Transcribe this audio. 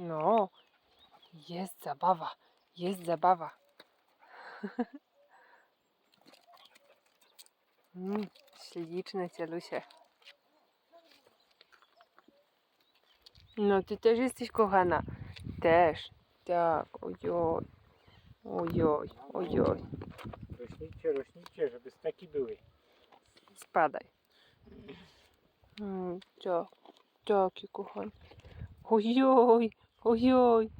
No, jest zabawa, jest zabawa. Śliczne cielusie. No ty też jesteś kochana. Też. Tak, ojoj. Ojoj, ojoj. Rośnijcie, żeby steki były. Spadaj. Tak, taki kochany. Ojoj, ojoj.